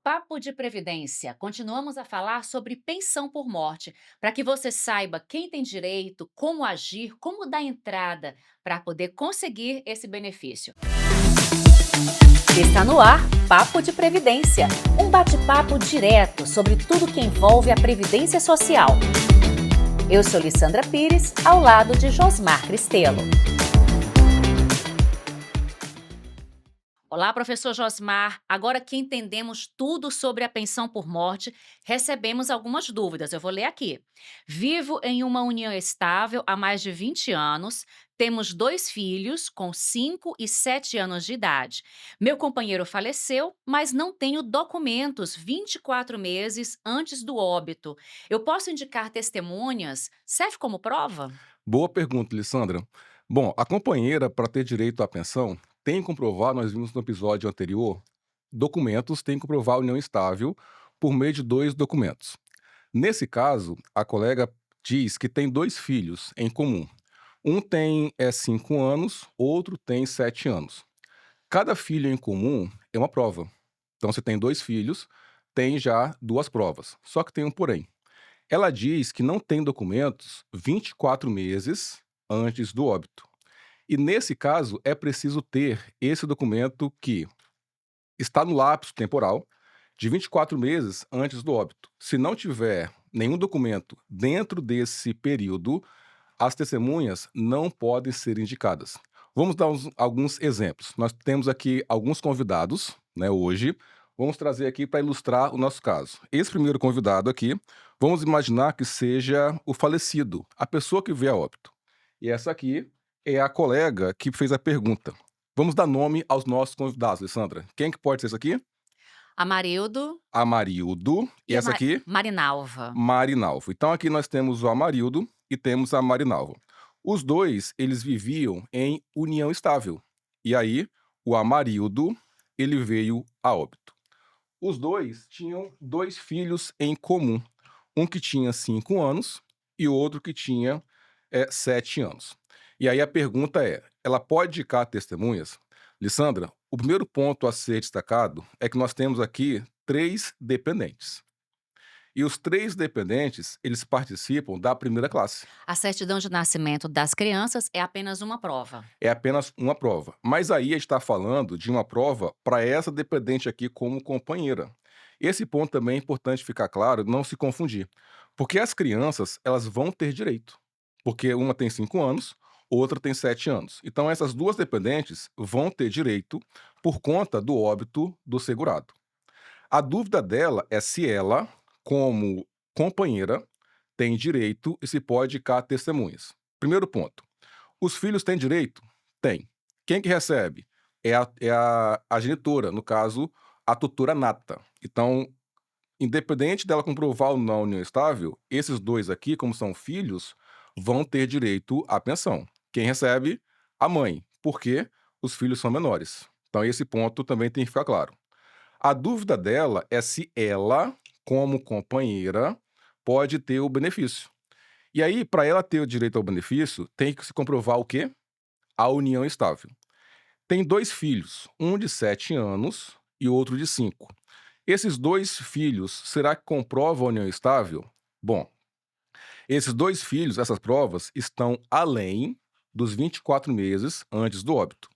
Papo de Previdência. Continuamos a falar sobre pensão por morte, para que você saiba quem tem direito, como agir, como dar entrada para poder conseguir esse benefício. Está no ar Papo de Previdência, um bate-papo direto sobre tudo que envolve a previdência social. Eu sou Lissandra Pires, ao lado de Josmar Cristelo. Olá, professor Josmar. Agora que entendemos tudo sobre a pensão por morte, recebemos algumas dúvidas. Eu vou ler aqui. Vivo em uma união estável há mais de 20 anos. Temos dois filhos com 5 e 7 anos de idade. Meu companheiro faleceu, mas não tenho documentos 24 meses antes do óbito. Eu posso indicar testemunhas? Serve como prova? Boa pergunta, Lissandra. Bom, a companheira, para ter direito à pensão, tem que comprovar, nós vimos no episódio anterior, documentos têm que comprovar a união estável por meio de dois documentos. Nesse caso, a colega diz que tem dois filhos em comum. Um tem 5 anos, outro tem 7 anos. Cada filho em comum é uma prova. Então, se tem dois filhos, tem já duas provas. Só que tem um porém. Ela diz que não tem documentos 24 meses antes do óbito. E nesse caso, é preciso ter esse documento que está no lapso temporal de 24 meses antes do óbito. Se não tiver nenhum documento dentro desse período, as testemunhas não podem ser indicadas. Vamos dar alguns exemplos. Nós temos aqui alguns convidados, né, hoje. Vamos trazer aqui para ilustrar o nosso caso. Esse primeiro convidado aqui, vamos imaginar que seja o falecido, a pessoa que veio a óbito. E essa aqui é a colega que fez a pergunta. Vamos dar nome aos nossos convidados, Alessandra. Quem que pode ser esse aqui? Amarildo Amarildo. E e a essa aqui? Marinalva. Marinalvo. Então aqui nós temos o Amarildo e temos a Marinalvo. Os dois, eles viviam em união estável. E aí, o Amarildo, ele veio a óbito. Os dois tinham dois filhos em comum. Um que tinha 5 anos e o outro que tinha 7 anos. E aí a pergunta é, ela pode indicar testemunhas? Lissandra, o primeiro ponto a ser destacado é que nós temos aqui três dependentes. E os três dependentes, eles participam da primeira classe. A certidão de nascimento das crianças é apenas uma prova. É apenas uma prova. Mas aí a gente está falando de uma prova para essa dependente aqui como companheira. Esse ponto também é importante ficar claro, não se confundir. Porque as crianças, elas vão ter direito. Porque uma tem 5 anos, outra tem 7 anos. Então essas duas dependentes vão ter direito por conta do óbito do segurado. A dúvida dela é se ela, como companheira, tem direito e se pode indicar testemunhas. Primeiro ponto. Os filhos têm direito? Tem. Quem que recebe? É a genitora, no caso, a tutora nata. Então, independente dela comprovar ou não a união estável, esses dois aqui, como são filhos, vão ter direito à pensão. Quem recebe? A mãe, porque os filhos são menores. Então, esse ponto também tem que ficar claro. A dúvida dela é se ela, como companheira, pode ter o benefício. E aí, para ela ter o direito ao benefício, tem que se comprovar o quê? A união estável. Tem dois filhos, um de 7 anos e outro de 5. Esses dois filhos, será que comprovam a união estável? Bom, esses dois filhos, essas provas, estão além dos 24 meses antes do óbito.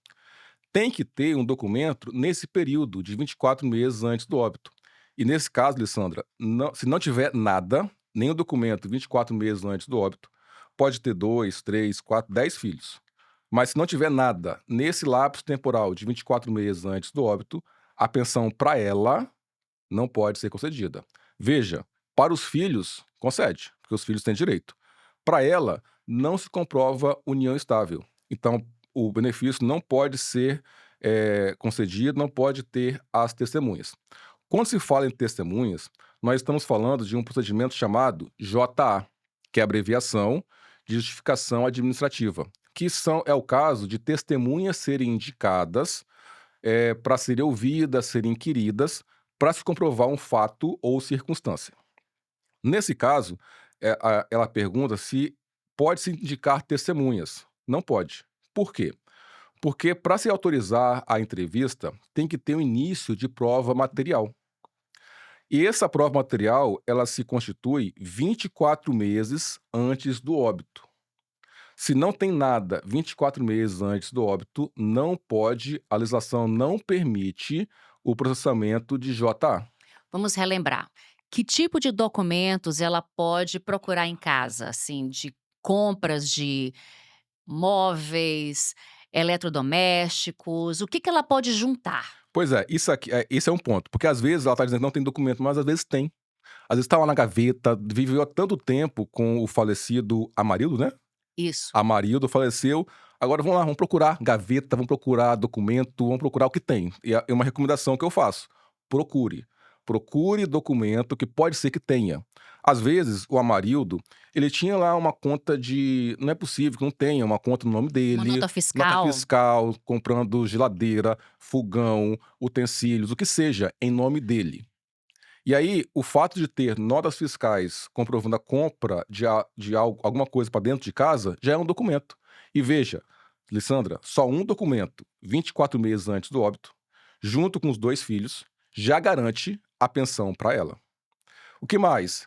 Tem que ter um documento nesse período de 24 meses antes do óbito. E nesse caso, Alessandra, se não tiver nada, nenhum documento 24 meses antes do óbito, pode ter 2, 3, 4, 10 filhos. Mas se não tiver nada nesse lapso temporal de 24 meses antes do óbito, a pensão para ela não pode ser concedida. Veja, para os filhos, concede, porque os filhos têm direito. Para ela, não se comprova união estável. Então, o benefício não pode ser concedido, não pode ter as testemunhas. Quando se fala em testemunhas, nós estamos falando de um procedimento chamado JA, que é a abreviação de justificação administrativa, que é o caso de testemunhas serem indicadas para serem ouvidas, serem inquiridas, para se comprovar um fato ou circunstância. Nesse caso, ela pergunta se pode-se indicar testemunhas. Não pode. Por quê? Porque para se autorizar a entrevista, tem que ter um início de prova material. E essa prova material, ela se constitui 24 meses antes do óbito. Se não tem nada 24 meses antes do óbito, não pode, a legislação não permite o processamento de JA. Vamos relembrar. Que tipo de documentos ela pode procurar em casa, assim, de compras de móveis, eletrodomésticos, o que que ela pode juntar? Pois é, isso aqui esse é um ponto, porque às vezes ela está dizendo que não tem documento, mas às vezes tem. Às vezes está lá na gaveta, viveu há tanto tempo com o falecido Amarildo, né? Isso. Amarildo faleceu, agora vamos lá, vamos procurar gaveta, vamos procurar documento, vamos procurar o que tem. E é uma recomendação que eu faço: procure. Procure documento que pode ser que tenha. Às vezes, o Amarildo, ele tinha lá uma conta de não é possível que não tenha uma conta no nome Uma dele, nota nota fiscal. fiscal, comprando geladeira, fogão, utensílios, o que seja, em nome dele. E aí, o fato de ter notas fiscais comprovando a compra de algo alguma coisa para dentro de casa, já é um documento. E veja, Lissandra, só um documento, 24 meses antes do óbito, junto com os 2 filhos, já garante a pensão para ela. O que mais?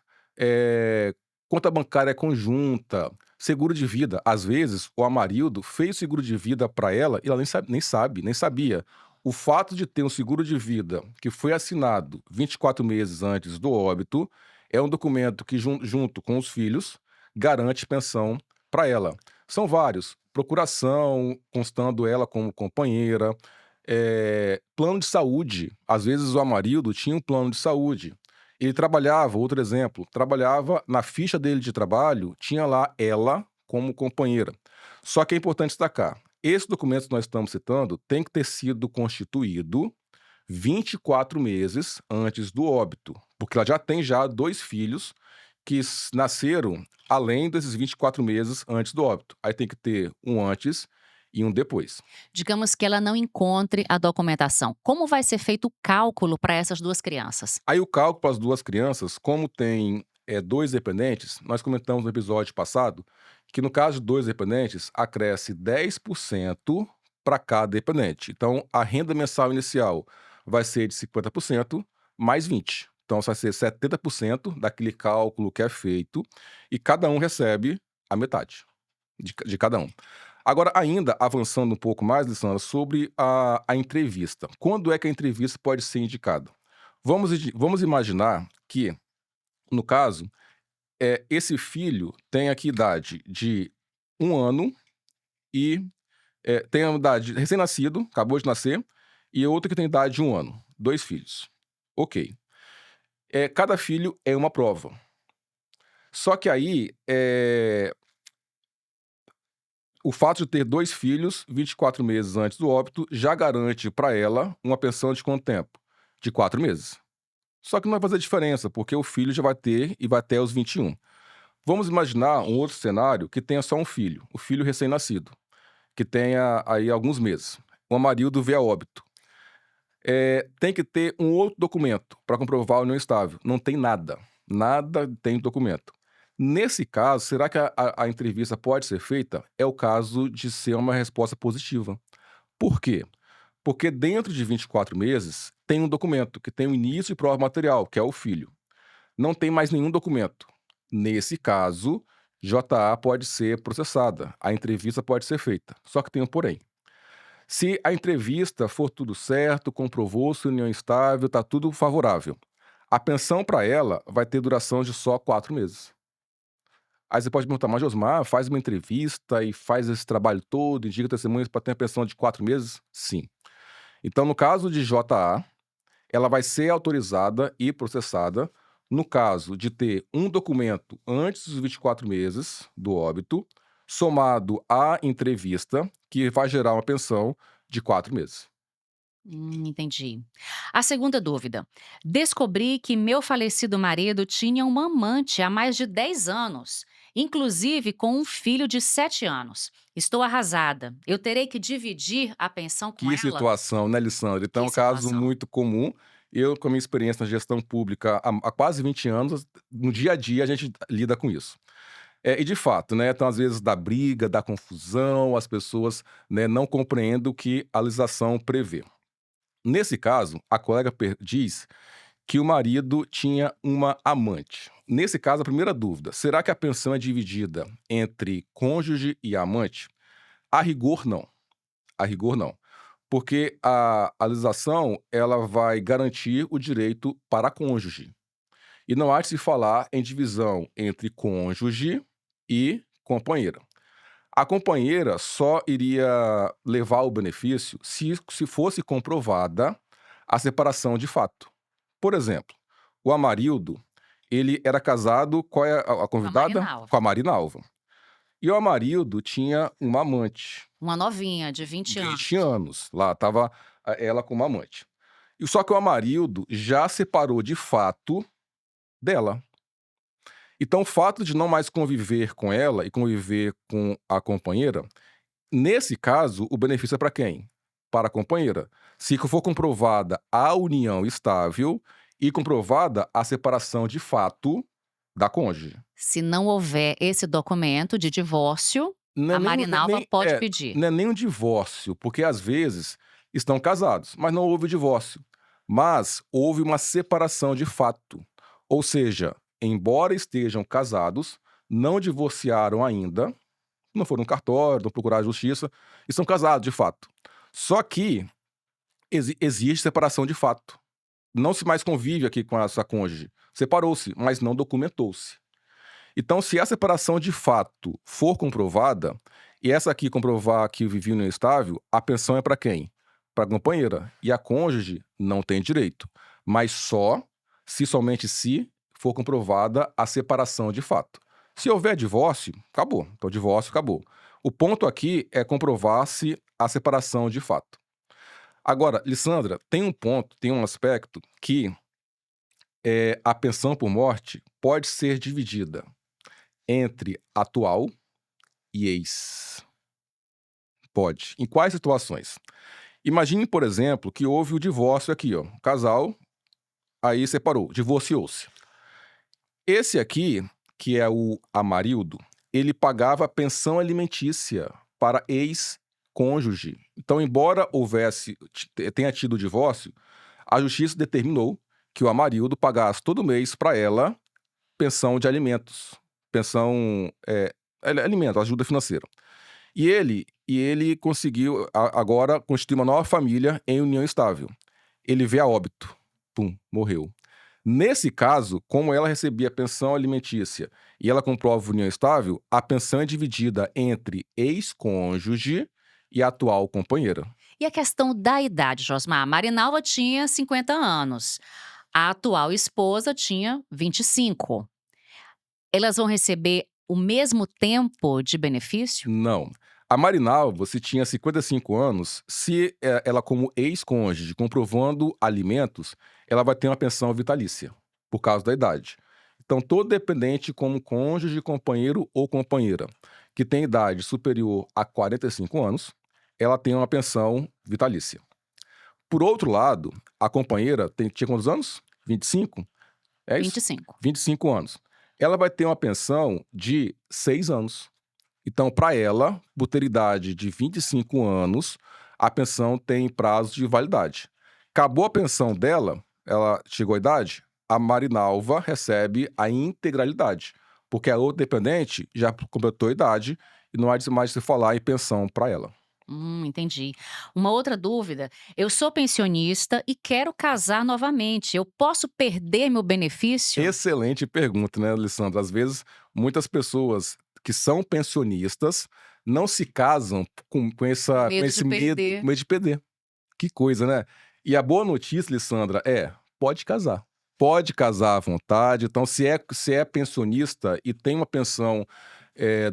Conta bancária conjunta, seguro de vida. Às vezes, o Amarildo fez seguro de vida para ela e ela nem sabia. O fato de ter um seguro de vida que foi assinado 24 meses antes do óbito é um documento que, junto com os filhos, garante pensão para ela. São vários. Procuração, constando ela como companheira, plano de saúde. Às vezes, o Amarildo tinha um plano de saúde. Ele trabalhava, outro exemplo, trabalhava na ficha dele de trabalho, tinha lá ela como companheira. Só que é importante destacar, esse documento que nós estamos citando tem que ter sido constituído 24 meses antes do óbito, porque ela já tem 2 filhos que nasceram além desses 24 meses antes do óbito. Aí tem que ter um antes e um depois. Digamos que ela não encontre a documentação. Como vai ser feito o cálculo para essas 2 crianças? Aí o cálculo para as 2 crianças, como tem, 2 dependentes, nós comentamos no episódio passado, que no caso de 2 dependentes, acresce 10% para cada dependente. Então a renda mensal inicial vai ser de 50% mais 20. Então vai ser 70% daquele cálculo que é feito e cada um recebe a metade de cada um. Agora ainda avançando um pouco mais, Alessandra, sobre a entrevista. Quando é que a entrevista pode ser indicada? Vamos imaginar que, no caso, esse filho tem aqui idade de 1 ano e, tem a idade recém-nascido, acabou de nascer, e outro que tem idade de 1 ano, 2 filhos. Ok. Cada filho é uma prova. Só que aí, o fato de ter 2 filhos, 24 meses antes do óbito, já garante para ela uma pensão de quanto tempo? De 4 meses. Só que não vai fazer diferença, porque o filho já vai ter e vai até os 21. Vamos imaginar um outro cenário que tenha só um filho, o filho recém-nascido, que tenha aí alguns meses. O Amarildo vê a óbito. Tem que ter um outro documento para comprovar a união estável. Não tem nada. Nada tem documento. Nesse caso, será que a entrevista pode ser feita? É o caso de ser uma resposta positiva. Por quê? Porque dentro de 24 meses tem um documento que tem o início e prova material, que é o filho. Não tem mais nenhum documento. Nesse caso, JA pode ser processada, a entrevista pode ser feita. Só que tem um porém. Se a entrevista for tudo certo, comprovou-se união estável, está tudo favorável, a pensão para ela vai ter duração de só 4 meses. Aí você pode perguntar, mas Josmar, faz uma entrevista e faz esse trabalho todo, indica testemunhas para ter a pensão de 4 meses? Sim. Então, no caso de JA, ela vai ser autorizada e processada no caso de ter um documento antes dos 24 meses do óbito, somado à entrevista, que vai gerar uma pensão de 4 meses. Entendi. A segunda dúvida. Descobri que meu falecido marido tinha uma amante há mais de 10 anos, inclusive com um filho de 7 anos. Estou arrasada. Eu terei que dividir a pensão com Que ela? situação, né, Alessandra? Então é Que um caso situação. muito comum. Eu, com a minha experiência na gestão pública há quase 20 anos, no dia a dia a gente lida com isso. E de fato, né, então às vezes dá briga, dá confusão, as pessoas, né, não compreendem o que a legislação prevê. Nesse caso, a colega diz que o marido tinha uma amante. Nesse caso, a primeira dúvida: será que a pensão é dividida entre cônjuge e amante? A rigor, não. A rigor, não. Porque a legislação, ela vai garantir o direito para cônjuge. E não há de se falar em divisão entre cônjuge e companheira. A companheira só iria levar o benefício se fosse comprovada a separação de fato. Por exemplo, o Amarildo, ele era casado, qual é a Com a convidada? Com a Marinalva. Marinalva. E o Amarildo tinha uma amante, Uma novinha de 20 20 anos. anos, lá estava ela com uma amante. E só que o Amarildo já separou de fato dela. Então o fato de não mais conviver com ela e conviver com a companheira, nesse caso, o benefício é para quem? Para a companheira. Se for comprovada a união estável e comprovada a separação de fato da cônjuge. Se não houver esse documento de divórcio, Não é a nem um Marinalva nem pode é, pedir. não é nem um divórcio, porque às vezes estão casados, mas não houve divórcio. Mas houve uma separação de fato. Ou seja, embora estejam casados, não divorciaram ainda, não foram no cartório, não procuraram a justiça, e são casados de fato. Só que existe separação de fato. Não se mais convive aqui com essa cônjuge. Separou-se, mas não documentou-se. Então, se a separação de fato for comprovada, e essa aqui comprovar que vivia no estável, a pensão é para quem? Para a companheira. E a cônjuge não tem direito. Mas só se somente se for comprovada a separação de fato. Se houver divórcio, acabou. Então, divórcio, acabou. O ponto aqui é comprovar-se a separação de fato. Agora, Lissandra, tem um ponto, tem um aspecto que a pensão por morte pode ser dividida entre atual e ex. Pode. Em quais situações? Imagine, por exemplo, que houve o divórcio aqui, ó. O casal, aí separou, divorciou-se. Esse aqui, que é o Amarildo, ele pagava pensão alimentícia para ex-cônjuge. Então, embora tenha tido o divórcio, a justiça determinou que o Amarildo pagasse todo mês para ela pensão de alimentos. Pensão, alimento, ajuda financeira. E ele conseguiu agora constituir uma nova família em união estável. Ele veio a óbito. Pum, morreu. Nesse caso, como ela recebia pensão alimentícia e ela comprova união estável, a pensão é dividida entre ex-cônjuge e atual companheira. E a questão da idade, Josmar? A Marinalva tinha 50 anos. A atual esposa tinha 25. Elas vão receber o mesmo tempo de benefício? Não. A Marinalva, se tinha 55 anos, se ela como ex-cônjuge comprovando alimentos, ela vai ter uma pensão vitalícia, por causa da idade. Então, todo dependente como cônjuge, companheiro ou companheira, que tem idade superior a 45 anos, ela tem uma pensão vitalícia. Por outro lado, a companheira tinha quantos anos? 25? É isso? 25. 25 anos. Ela vai ter uma pensão de 6 anos. Então, para ela, por ter idade de 25 anos, a pensão tem prazo de validade. Acabou a pensão dela, ela chegou à idade, a Marinalva recebe a integralidade, porque a outra dependente já completou a idade e não há mais de se falar em pensão para ela. Entendi. Uma outra dúvida: eu sou pensionista e quero casar novamente. Eu posso perder meu benefício? Excelente pergunta, né, Alessandra? Às vezes, muitas pessoas que são pensionistas não se casam Com com medo de esse medo, perder. com medo de perder. Que coisa, né? E a boa notícia, Alessandra, pode casar. Pode casar à vontade. Então, se é pensionista e tem uma pensão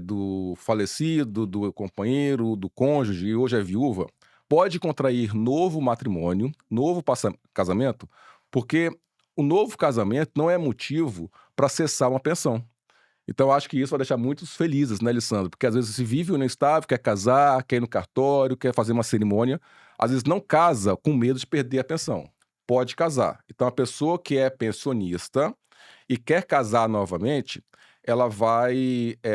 do falecido, do companheiro, do cônjuge e hoje é viúva, pode contrair novo matrimônio, novo casamento, porque o novo casamento não é motivo para cessar uma pensão. Então, eu acho que isso vai deixar muitos felizes, né, Alessandro? Porque às vezes se vive união estável, quer casar, quer ir no cartório, quer fazer uma cerimônia, às vezes não casa com medo de perder a pensão. Pode casar. Então, a pessoa que é pensionista e quer casar novamente, ela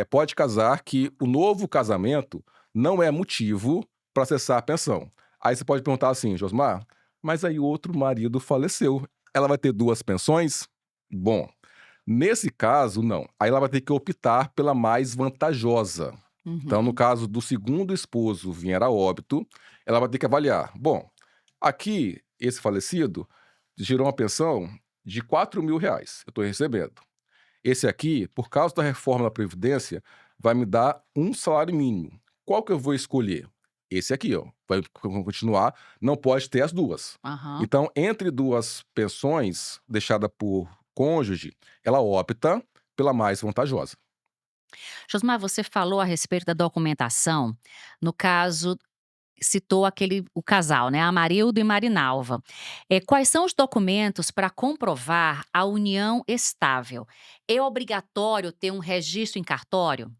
pode casar que o novo casamento não é motivo para cessar a pensão. Aí você pode perguntar assim, Josmar, mas aí o outro marido faleceu. Ela vai ter 2 pensões? Bom, nesse caso, não. Aí ela vai ter que optar pela mais vantajosa. Então, no Uhum. caso do segundo esposo vier a óbito, ela vai ter que avaliar: bom, aqui esse falecido gerou uma pensão de R$ 4.000, eu estou recebendo. Esse aqui, por causa da reforma da Previdência, vai me dar um salário mínimo. Qual que eu vou escolher? Esse aqui, ó. Vai continuar, não pode ter as duas. Aham. Então, entre 2 pensões deixada por cônjuge, ela opta pela mais vantajosa. Josmar, você falou a respeito da documentação, no caso, citou o casal, né, Amarildo e Marinalva. Quais são os documentos para comprovar a união estável? É obrigatório ter um registro em cartório?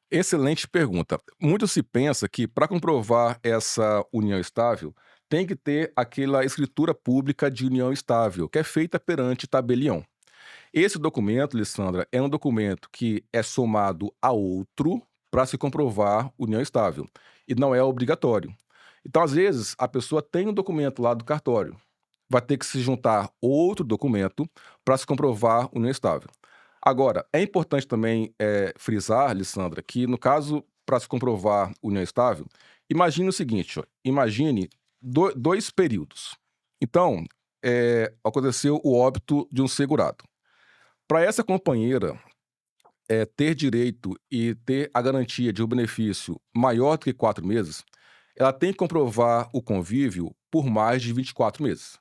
Excelente pergunta. Muito se pensa que para comprovar essa união estável, tem que ter aquela escritura pública de união estável, que é feita perante tabelião. Esse documento, Lissandra, é um documento que é somado a outro para se comprovar união estável e não é obrigatório. Então, às vezes, a pessoa tem um documento lá do cartório, vai ter que se juntar outro documento para se comprovar união estável. Agora, é importante também frisar, Lissandra, que no caso para se comprovar união estável, imagine o seguinte: ó, imagine 2 períodos. Então, aconteceu o óbito de um segurado. Para essa companheira ter direito e ter a garantia de um benefício maior do que 4 meses, ela tem que comprovar o convívio por mais de 24 meses.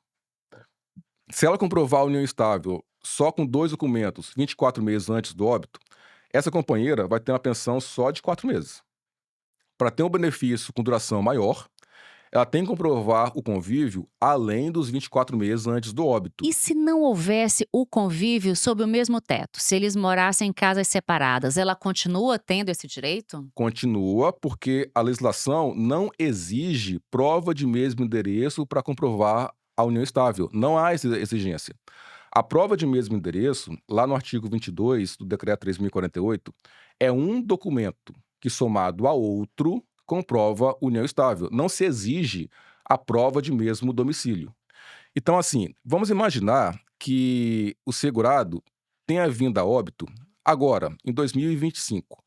Se ela comprovar a união estável só com 2 documentos 24 meses antes do óbito, essa companheira vai ter uma pensão só de 4 meses. Para ter um benefício com duração maior, ela tem que comprovar o convívio além dos 24 meses antes do óbito. E se não houvesse o convívio sob o mesmo teto? Se eles morassem em casas separadas, ela continua tendo esse direito? Continua, porque a legislação não exige prova de mesmo endereço para comprovar a união estável. Não há essa exigência. A prova de mesmo endereço, lá no artigo 22 do Decreto 3.048, é um documento que, somado a outro, comprova união estável. Não se exige a prova de mesmo domicílio. Então, assim, vamos imaginar que o segurado tenha vindo a óbito agora, em 2025,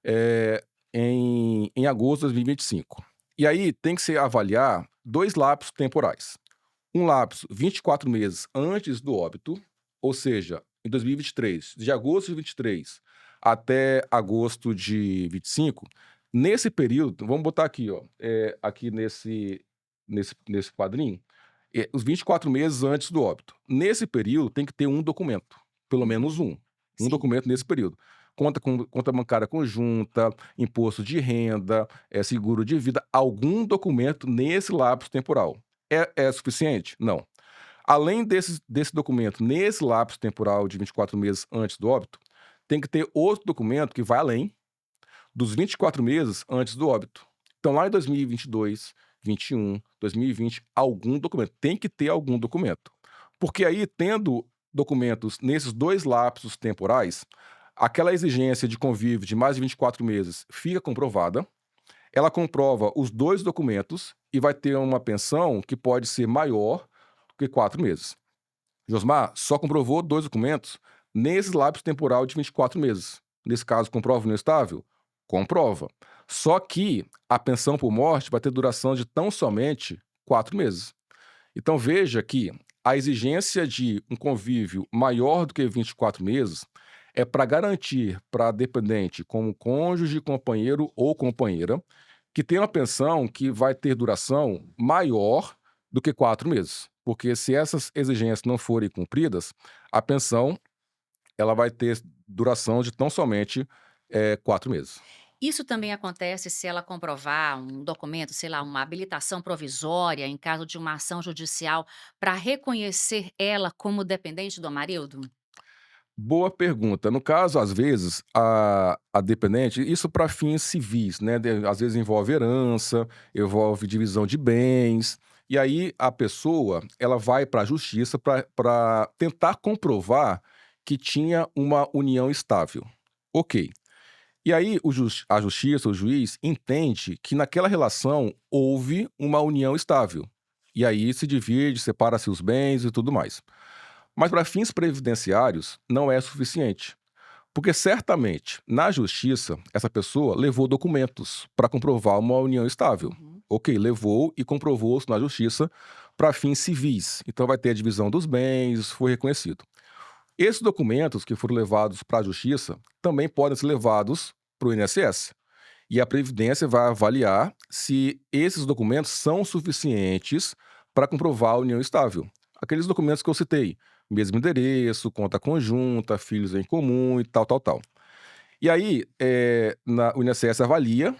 eh, em agosto de 2025. E aí tem que se avaliar 2 lapsos temporais. Um lapso 24 meses antes do óbito, ou seja, em 2023, de agosto de 23 até agosto de 25, nesse período, vamos botar aqui, ó, aqui nesse quadrinho, os 24 meses antes do óbito. Nesse período tem que ter um documento, pelo menos um Sim. documento nesse período. Conta bancária conjunta, imposto de renda, seguro de vida, algum documento nesse lapso temporal. É suficiente? Não. Além desse documento, nesse lapso temporal de 24 meses antes do óbito, tem que ter outro documento que vai além dos 24 meses antes do óbito. Então, lá em 2022, 21, 2020, algum documento. Tem que ter algum documento. Porque aí, tendo documentos nesses 2 lapsos temporais, aquela exigência de convívio de mais de 24 meses fica comprovada, ela comprova os 2 documentos e vai ter uma pensão que pode ser maior do que 4 meses. Josmar só comprovou 2 documentos nesse lapso temporal de 24 meses. Nesse caso, comprova união estável? Comprova. Só que a pensão por morte vai ter duração de tão somente 4 meses. Então veja que a exigência de um convívio maior do que 24 meses é para garantir para dependente como cônjuge, companheiro ou companheira que tenha uma pensão que vai ter duração maior do que 4 meses. Porque se essas exigências não forem cumpridas, a pensão ela vai ter duração de tão somente 4 meses. Isso também acontece se ela comprovar um documento, sei lá, uma habilitação provisória em caso de uma ação judicial para reconhecer ela como dependente do marido? Boa pergunta. No caso, às vezes, a dependente, isso para fins civis, né? Às vezes envolve herança, envolve divisão de bens. E aí a pessoa ela vai para a justiça para tentar comprovar que tinha uma união estável. Ok. E aí a justiça, o juiz, entende que naquela relação houve uma união estável. E aí se divide, separa-se os bens e tudo mais. Mas para fins previdenciários não é suficiente. Porque certamente, na justiça, essa pessoa levou documentos para comprovar uma união estável. Uhum. Ok, levou e comprovou-se na justiça para fins civis. Então vai ter a divisão dos bens, foi reconhecido. Esses documentos que foram levados para a justiça também podem ser levados para o INSS. E a Previdência vai avaliar se esses documentos são suficientes para comprovar a união estável. Aqueles documentos que eu citei, mesmo endereço, conta conjunta, filhos em comum e tal, tal, tal. E aí, o INSS avalia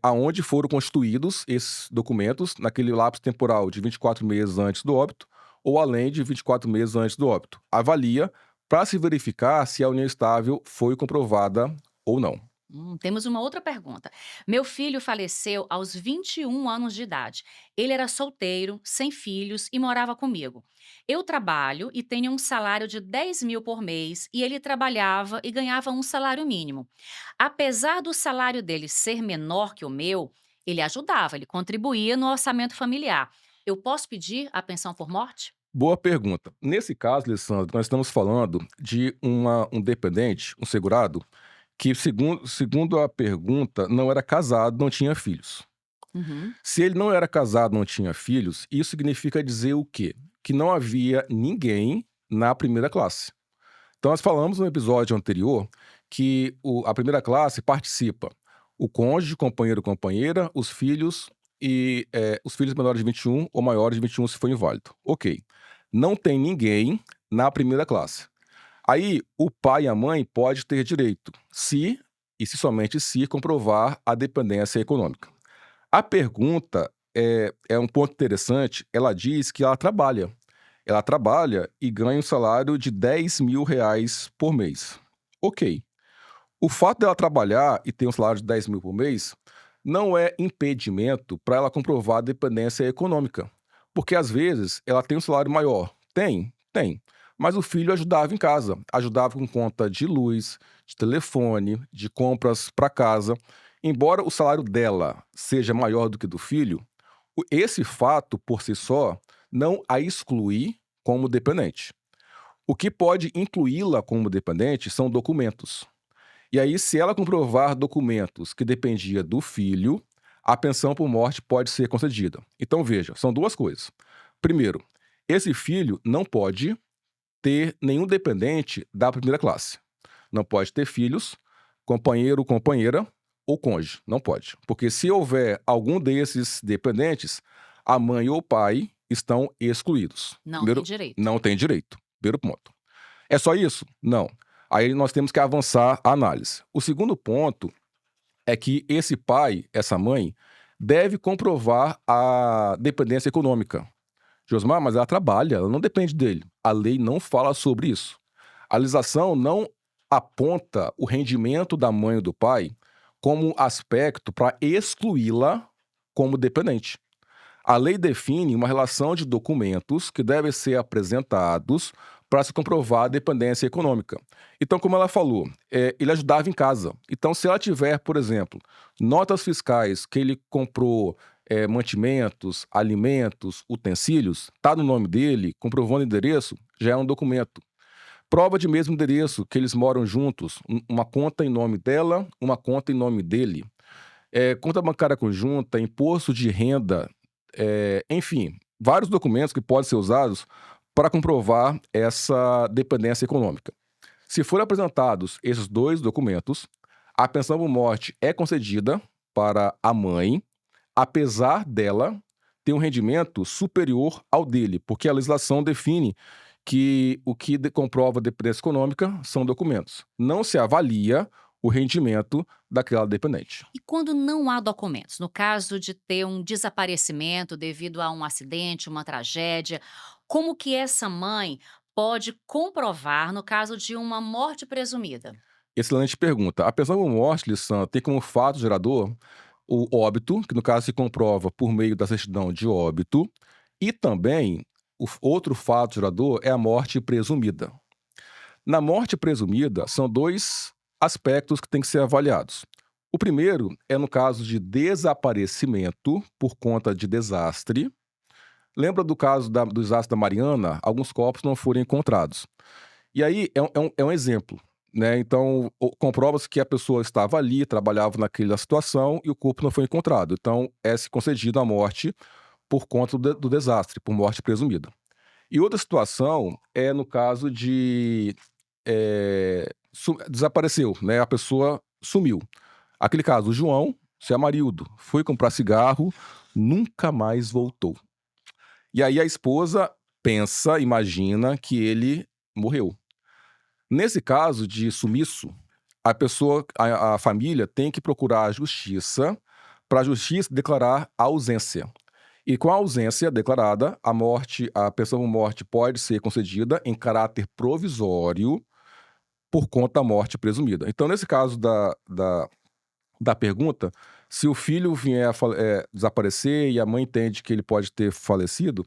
aonde foram constituídos esses documentos naquele lapso temporal de 24 meses antes do óbito ou além de 24 meses antes do óbito. Avalia para se verificar se a união estável foi comprovada ou não. Temos uma outra pergunta. Meu filho faleceu aos 21 anos de idade. Ele era solteiro, sem filhos e morava comigo. Eu trabalho e tenho um salário de 10 mil por mês e ele trabalhava e ganhava um salário mínimo. Apesar do salário dele ser menor que o meu, ele ajudava, ele contribuía no orçamento familiar. Eu posso pedir a pensão por morte? Boa pergunta. Nesse caso, Alessandro, nós estamos falando de um dependente, um segurado, que, segundo a pergunta, não era casado, não tinha filhos. Uhum. Se ele não era casado, não tinha filhos, isso significa dizer o quê? Que não havia ninguém na primeira classe. Então, nós falamos no episódio anterior que a primeira classe participa o cônjuge, companheiro, companheira, os filhos e os filhos menores de 21 ou maiores de 21 se for inválido. Ok. Não tem ninguém na primeira classe. Aí, o pai e a mãe pode ter direito, se, e se somente se, comprovar a dependência econômica. A pergunta é um ponto interessante, ela diz que ela trabalha. Ela trabalha e ganha um salário de 10 mil reais por mês. Ok. O fato dela trabalhar e ter um salário de 10 mil por mês não é impedimento para ela comprovar a dependência econômica. Porque às vezes ela tem um salário maior. Tem, tem. Mas o filho ajudava em casa, ajudava com conta de luz, de telefone, de compras para casa. Embora o salário dela seja maior do que do filho, esse fato por si só não a exclui como dependente. O que pode incluí-la como dependente são documentos. E aí, se ela comprovar documentos que dependia do filho, a pensão por morte pode ser concedida. Então, veja, são duas coisas. Primeiro, esse filho não pode ter nenhum dependente da primeira classe. Não pode ter filhos, companheiro, companheira ou cônjuge. Não pode. Porque se houver algum desses dependentes, a mãe ou o pai estão excluídos. Não tem Primeiro, direito. não tem direito. Primeiro ponto. É só isso? Não. Aí nós temos que avançar a análise. O segundo ponto é que esse pai, essa mãe, deve comprovar a dependência econômica. Josmar, mas ela trabalha, ela não depende dele. A lei não fala sobre isso. A legislação não aponta o rendimento da mãe ou do pai como aspecto para excluí-la como dependente. A lei define uma relação de documentos que devem ser apresentados para se comprovar a dependência econômica. Então, como ela falou, ele ajudava em casa. Então, se ela tiver, por exemplo, notas fiscais que ele comprou mantimentos, alimentos, utensílios, está no nome dele, comprovando o endereço, já é um documento. Prova de mesmo endereço, que eles moram juntos, uma conta em nome dela, uma conta em nome dele. Conta bancária conjunta, imposto de renda, enfim, vários documentos que podem ser usados para comprovar essa dependência econômica. Se forem apresentados esses dois documentos, a pensão por morte é concedida para a mãe, apesar dela ter um rendimento superior ao dele, porque a legislação define que o que comprova a dependência econômica são documentos. Não se avalia o rendimento daquela dependente. E quando não há documentos? No caso de ter um desaparecimento devido a um acidente, uma tragédia, como que essa mãe pode comprovar no caso de uma morte presumida? Excelente pergunta. A pensão por morte, Lissandra, tem como fato gerador o óbito, que no caso se comprova por meio da certidão de óbito, e também outro fato gerador é a morte presumida. Na morte presumida, são dois aspectos que têm que ser avaliados. O primeiro é no caso de desaparecimento por conta de desastre. Lembra do caso do desastre da Mariana? Alguns corpos não foram encontrados. E aí é um exemplo, né, então comprova-se que a pessoa estava ali, trabalhava naquela situação e o corpo não foi encontrado. Então é-se concedida a morte por conta do desastre, por morte presumida. E outra situação é no caso de, desapareceu, né, a pessoa sumiu. Aquele caso, o João, seu Amarildo, foi comprar cigarro, nunca mais voltou. E aí a esposa pensa, imagina que ele morreu. Nesse caso de sumiço, a família tem que procurar a justiça, para a justiça declarar a ausência. E com a ausência declarada, a pensão por morte pode ser concedida em caráter provisório por conta da morte presumida. Então, nesse caso da pergunta, se o filho vier a desaparecer e a mãe entende que ele pode ter falecido,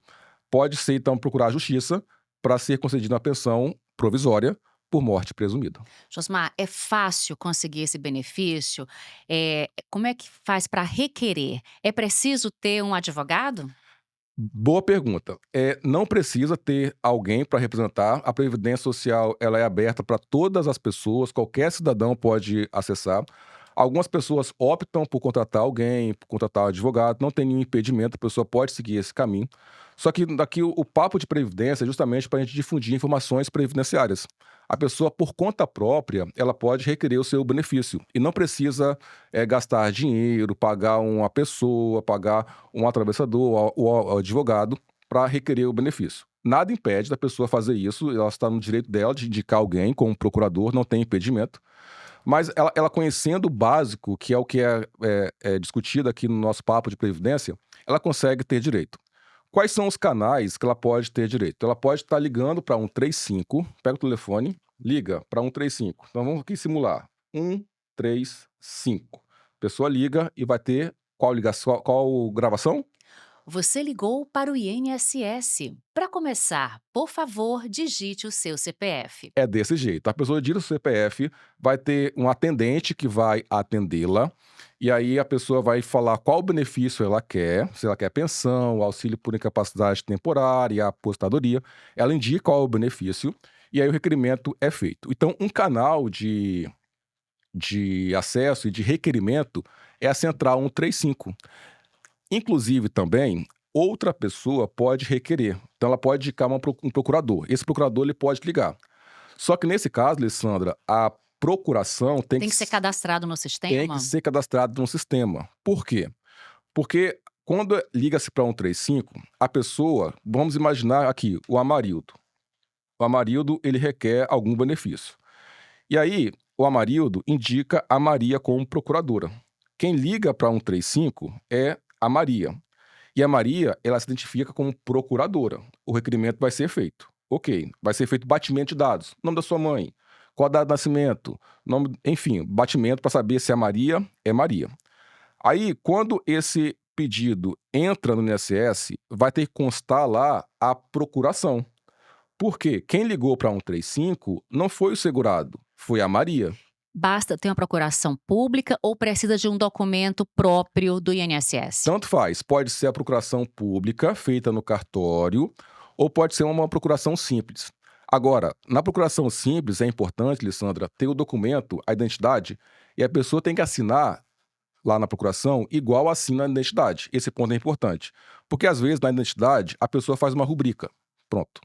pode ser então procurar a justiça para ser concedida uma pensão provisória por morte presumida. Josmar, é fácil conseguir esse benefício? Como é que faz para requerer? É preciso ter um advogado? Boa pergunta. Não precisa ter alguém para representar. A previdência social, ela é aberta para todas as pessoas, qualquer cidadão pode acessar. Algumas pessoas optam por contratar alguém, por contratar um advogado, não tem nenhum impedimento, a pessoa pode seguir esse caminho. Só que daqui o papo de previdência é justamente para a gente difundir informações previdenciárias. A pessoa, por conta própria, ela pode requerer o seu benefício e não precisa gastar dinheiro, pagar uma pessoa, pagar um atravessador ou advogado para requerer o benefício. Nada impede da pessoa fazer isso, ela está no direito dela de indicar alguém como procurador, não tem impedimento. Mas ela conhecendo o básico, que é o que é discutido aqui no nosso papo de previdência, ela consegue ter direito. Quais são os canais que ela pode ter direito? Ela pode estar ligando para 135, pega o telefone, liga para 135. Então vamos aqui simular. 135. A pessoa liga e vai ter qual ligação, qual gravação? Você ligou para o INSS. Para começar, por favor, digite o seu CPF. É desse jeito. A pessoa digita o CPF, vai ter um atendente que vai atendê-la, e aí a pessoa vai falar qual benefício ela quer, se ela quer pensão, auxílio por incapacidade temporária, aposentadoria. Ela indica qual é o benefício, e aí o requerimento é feito. Então, um canal de acesso e de requerimento é a Central 135. Inclusive também, outra pessoa pode requerer. Então ela pode indicar um procurador. Esse procurador ele pode ligar. Só que nesse caso, Alessandra, a procuração tem Tem que que ser s cadastrado no tem que sistema? ser cadastrado no sistema. Por quê? Porque quando liga-se para 135, a pessoa, vamos imaginar aqui, o Amarildo. O Amarildo, ele requer algum benefício. E aí, o Amarildo indica a Maria como procuradora. Quem liga para 135 é a Maria. E a Maria, ela se identifica como procuradora. O requerimento vai ser feito. Ok, vai ser feito batimento de dados. Nome da sua mãe, qual a data de nascimento, nome, enfim, batimento para saber se é Maria, é Maria. Aí, quando esse pedido entra no INSS, vai ter que constar lá a procuração. Por quê? Quem ligou para 135 não foi o segurado, foi a Maria. Basta ter uma procuração pública ou precisa de um documento próprio do INSS? Tanto faz, pode ser a procuração pública feita no cartório ou pode ser uma procuração simples. Agora, na procuração simples é importante, Alessandra, ter o documento, a identidade, e a pessoa tem que assinar lá na procuração igual assina na identidade. Esse ponto é importante, porque às vezes na identidade a pessoa faz uma rubrica. Pronto.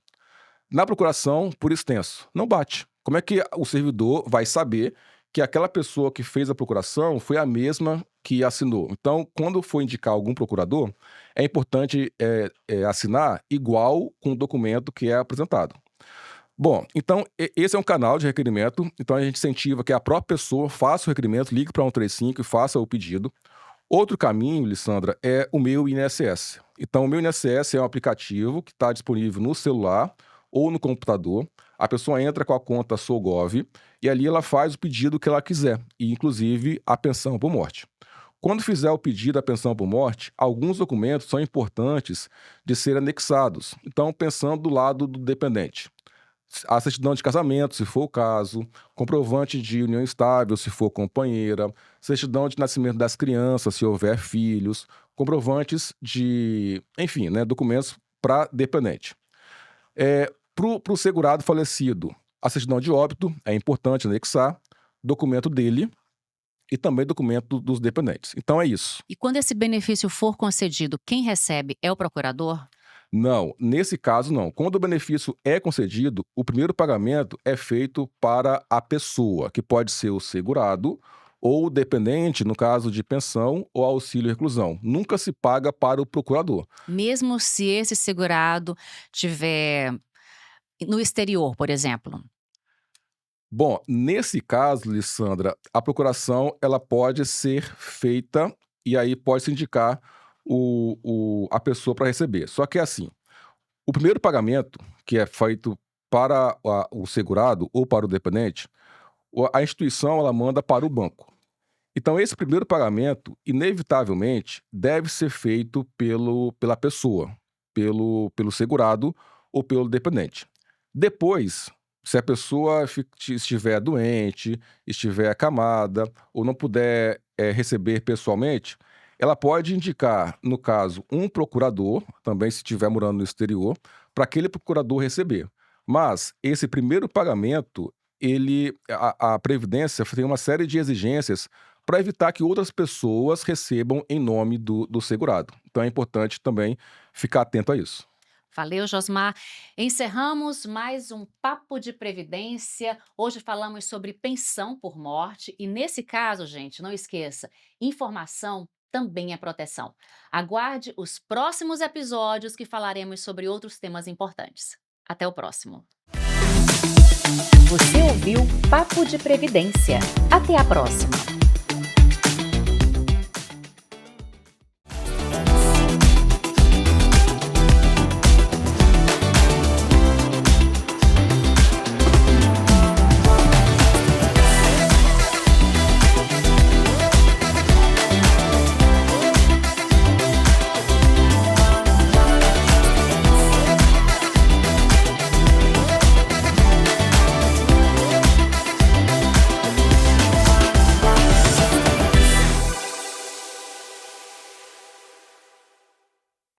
Na procuração, por extenso, não bate. Como é que o servidor vai saber que aquela pessoa que fez a procuração foi a mesma que assinou? Então, quando for indicar algum procurador, é importante assinar igual com o documento que é apresentado. Bom, então esse é um canal de requerimento, então a gente incentiva que a própria pessoa faça o requerimento, ligue para 135 e faça o pedido. Outro caminho, Lissandra, é o Meu INSS. Então, o Meu INSS é um aplicativo que está disponível no celular ou no computador. A pessoa entra com a conta Sougov e ali ela faz o pedido que ela quiser, e inclusive a pensão por morte. Quando fizer o pedido da pensão por morte, alguns documentos são importantes de serem anexados. Então, pensando do lado do dependente. A certidão de casamento, se for o caso, comprovante de união estável, se for companheira, certidão de nascimento das crianças, se houver filhos, comprovantes de, enfim, né, documentos para dependente. Para o segurado falecido, a certidão de óbito é importante anexar, documento dele e também documento dos dependentes. Então é isso. E quando esse benefício for concedido, quem recebe é o procurador? Não, nesse caso não. Quando o benefício é concedido, o primeiro pagamento é feito para a pessoa, que pode ser o segurado ou o dependente, no caso de pensão ou auxílio-reclusão. Nunca se paga para o procurador. Mesmo se esse segurado tiver no exterior, por exemplo. Bom, nesse caso, Lissandra, a procuração ela pode ser feita e aí pode-se indicar a pessoa para receber. Só que é assim, o primeiro pagamento, que é feito para o segurado ou para o dependente, a instituição ela manda para o banco. Então, esse primeiro pagamento, inevitavelmente, deve ser feito pela pessoa, pelo segurado ou pelo dependente. Depois, se a pessoa estiver doente, estiver acamada ou não puder receber pessoalmente, ela pode indicar, no caso, um procurador, também se estiver morando no exterior, para aquele procurador receber. Mas esse primeiro pagamento, a Previdência tem uma série de exigências para evitar que outras pessoas recebam em nome do segurado. Então é importante também ficar atento a isso. Valeu, Josmar. Encerramos mais um Papo de Previdência. Hoje falamos sobre pensão por morte e nesse caso, gente, não esqueça, informação também é proteção. Aguarde os próximos episódios que falaremos sobre outros temas importantes. Até o próximo. Você ouviu Papo de Previdência. Até a próxima.